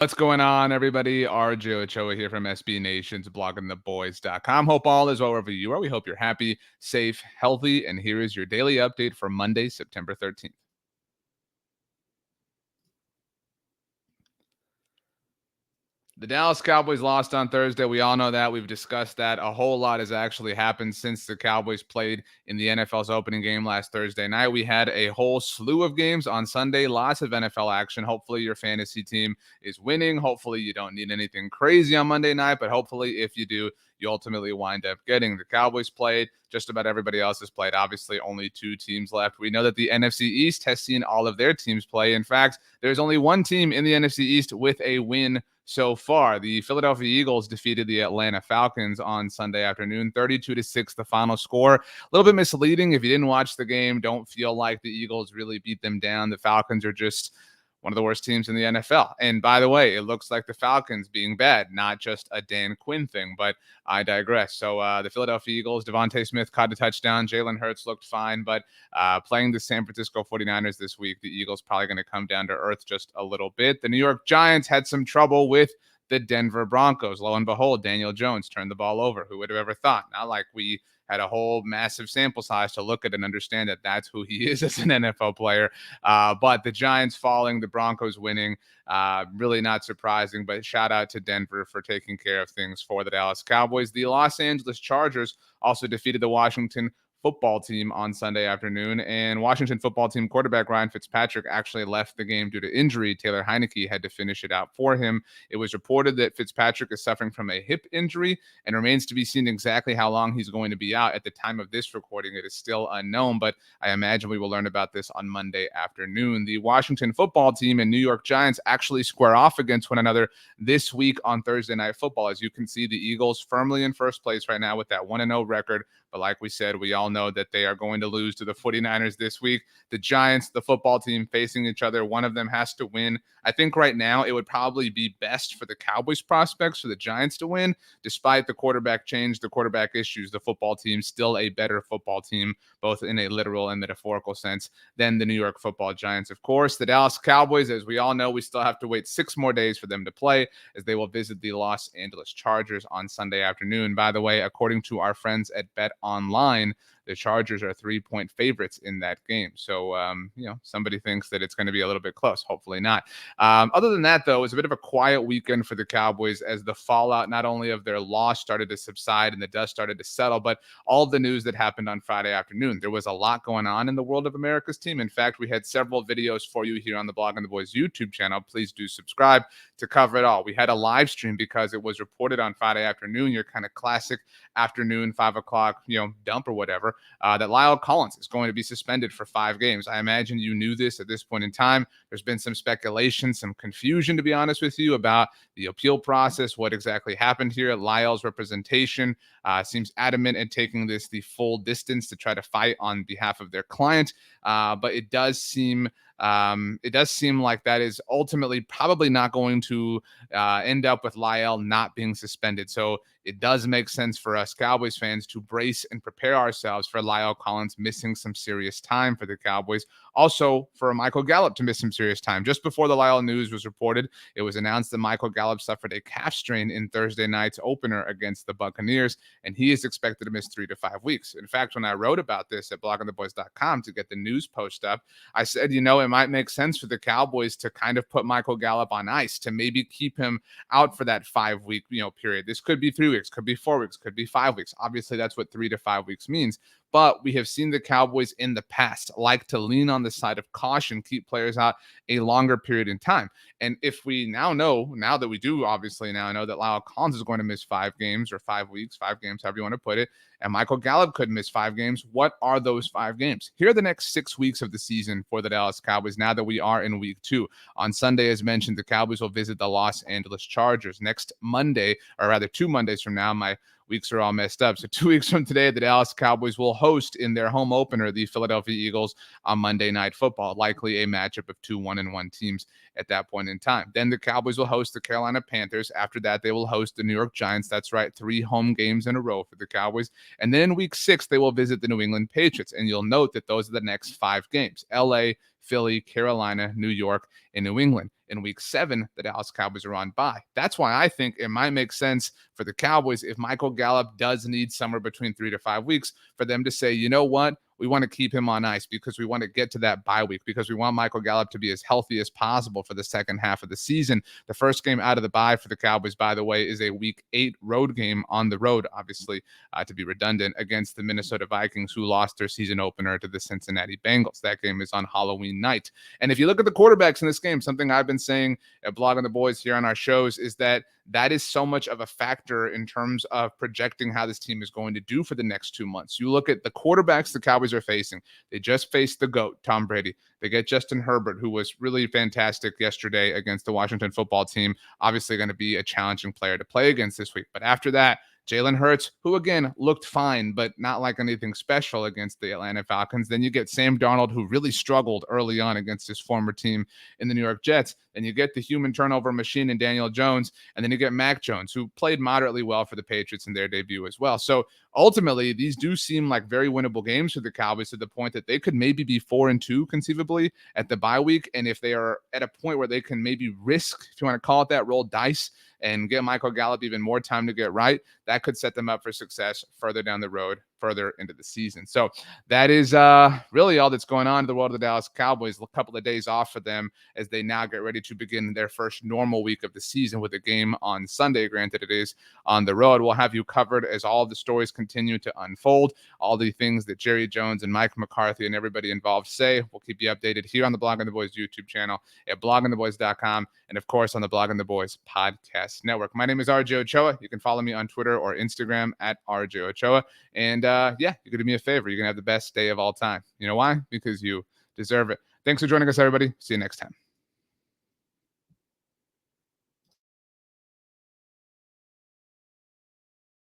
What's going on, everybody? RJ Ochoa here from SB Nation's bloggingtheboys.com. Hope all is well wherever you are. We hope you're happy, safe, healthy, and here is your daily update for Monday, September 13th. The Dallas Cowboys lost on Thursday. We all know that. We've discussed that. A whole lot has actually happened since the Cowboys played in the NFL's opening game last Thursday night. We had a whole slew of games on Sunday, lots of NFL action. Hopefully, your fantasy team is winning. Hopefully, you don't need anything crazy on Monday night, but hopefully, if you do, you ultimately wind up getting. The Cowboys played. Just about everybody else has played. Obviously, only two teams left. We know that the NFC East has seen all of their teams play. In fact, there's only one team in the NFC East with a win so far. The Philadelphia Eagles defeated the Atlanta Falcons on Sunday afternoon, 32-6, the final score. A little bit misleading. If you didn't watch the game, don't feel like the Eagles really beat them down. The Falcons are just one of the worst teams in the NFL. And by the way, it looks like the Falcons being bad, not just a Dan Quinn thing, but I digress. So the Philadelphia Eagles, Devontae Smith caught a touchdown. Jalen Hurts looked fine, but playing the San Francisco 49ers this week, the Eagles probably going to come down to earth just a little bit. The New York Giants had some trouble with the Denver Broncos. Lo and behold, Daniel Jones turned the ball over. Who would have ever thought? Not like we had a whole massive sample size to look at and understand that that's who he is as an NFL player. But the Giants falling, the Broncos winning, really not surprising. But shout out to Denver for taking care of things for the Dallas Cowboys. The Los Angeles Chargers also defeated the Washington football team on Sunday afternoon, and Washington football team quarterback Ryan Fitzpatrick actually left the game due to injury. Taylor Heineke had to finish it out for him. It was reported that Fitzpatrick is suffering from a hip injury and remains to be seen exactly how long he's going to be out. At the time of this recording, it is still unknown, but I imagine we will learn about this on Monday afternoon. The Washington football team and New York Giants actually square off against one another this week on Thursday Night Football. As you can see, the Eagles firmly in first place right now with that 1-0 record. But like we said, we all know that they are going to lose to the 49ers this week. The Giants, the football team facing each other, one of them has to win. I think right now it would probably be best for the Cowboys prospects for the Giants to win. Despite the quarterback change, the quarterback issues, the football team still a better football team, both in a literal and metaphorical sense, than the New York football Giants. Of course, the Dallas Cowboys, as we all know, we still have to wait 6 more days for them to play as they will visit the Los Angeles Chargers on Sunday afternoon. By the way, according to our friends at Bet Online, the Chargers are 3-point favorites in that game. So, somebody thinks that it's going to be a little bit close. Hopefully not. Other than that, though, it was a bit of a quiet weekend for the Cowboys as the fallout not only of their loss started to subside and the dust started to settle, but all of the news that happened on Friday afternoon. There was a lot going on in the world of America's team. In fact, we had several videos for you here on the Blog and the Boys YouTube channel. Please do subscribe to cover it all. We had a live stream because it was reported on Friday afternoon, your kind of classic afternoon, 5 o'clock, dump or whatever, that Lyle Collins is going to be suspended for 5 games. I imagine you knew this at this point in time. There's been some speculation, some confusion, to be honest with you, about the appeal process, what exactly happened here. Lyle's representation seems adamant in taking this the full distance to try to fight on behalf of their client. But it does seem like that is ultimately probably not going to end up with Lyle not being suspended. So it does make sense for us Cowboys fans to brace and prepare ourselves for Lyle Collins missing some serious time for the Cowboys. Also, for Michael Gallup to miss some serious time. Just before the Lyle news was reported, it was announced that Michael Gallup suffered a calf strain in Thursday night's opener against the Buccaneers, and he is expected to miss 3 to 5 weeks. In fact, when I wrote about this at bloggingtheboys.com to get the news post up, I said, it might make sense for the Cowboys to kind of put Michael Gallup on ice, to maybe keep him out for that 5-week, period. This could be 3 weeks, could be 4 weeks, could be 5 weeks. Obviously, that's what 3 to 5 weeks means. But we have seen the Cowboys in the past like to lean on the side of caution, keep players out a longer period in time. And if we now that we do obviously now know that Lyle Collins is going to miss 5 games or 5 weeks, 5 games, however you want to put it, and Michael Gallup could miss 5 games, what are those 5 games? Here are the next 6 weeks of the season for the Dallas Cowboys now that we are in week 2. On Sunday, as mentioned, the Cowboys will visit the Los Angeles Chargers. Next Monday, or rather 2 Mondays from now, my weeks are all messed up. So 2 weeks from today, the Dallas Cowboys will host in their home opener the Philadelphia Eagles on Monday Night Football, likely a matchup of 2 1-1 teams at that point in time. Then the Cowboys will host the Carolina Panthers. After that, they will host the New York Giants. That's right, 3 home games in a row for the Cowboys. And then in week 6, they will visit the New England Patriots. And you'll note that those are the next 5 games: LA, Philly, Carolina, New York, and New England. In week 7, the Dallas Cowboys are on bye. That's why I think it might make sense for the Cowboys, if Michael Gallup does need somewhere between 3 to 5 weeks, for them to say, you know what? We want to keep him on ice because we want to get to that bye week, because we want Michael Gallup to be as healthy as possible for the second half of the season. The first game out of the bye for the Cowboys, by the way, is a week 8 road game on the road, obviously, to be redundant, against the Minnesota Vikings, who lost their season opener to the Cincinnati Bengals. That game is on Halloween night. And if you look at the quarterbacks in this game, something I've been saying at Blogging the Boys here on our shows is that is so much of a factor in terms of projecting how this team is going to do for the next 2 months. You look at the quarterbacks the Cowboys are facing. They just faced the GOAT, Tom Brady. They get Justin Herbert, who was really fantastic yesterday against the Washington football team. Obviously going to be a challenging player to play against this week. But after that, Jalen Hurts, who again looked fine, but not like anything special against the Atlanta Falcons. Then you get Sam Darnold, who really struggled early on against his former team in the New York Jets. Then you get the human turnover machine in Daniel Jones. And then you get Mac Jones, who played moderately well for the Patriots in their debut as well. So ultimately, these do seem like very winnable games for the Cowboys, to the point that they could maybe be 4-2 conceivably at the bye week. And if they are at a point where they can maybe risk, if you want to call it that, roll dice and get Michael Gallup even more time to get right, that could set them up for success further down the road, further into the season. So that is really all that's going on in the world of the Dallas Cowboys. A couple of days off for them as they now get ready to begin their first normal week of the season with a game on Sunday. Granted, it is on the road. We'll have you covered as all of the stories continue to unfold, all the things that Jerry Jones and Mike McCarthy and everybody involved say. We'll keep you updated here on the Blogging the Boys YouTube channel at bloggingtheboys.com, and of course on the Blogging the Boys podcast network. My name is RJ Ochoa. You can follow me on Twitter or Instagram at RJ Ochoa. And you could do me a favor. You can have the best day of all time. You know why? Because you deserve it. Thanks for joining us, everybody. See you next time.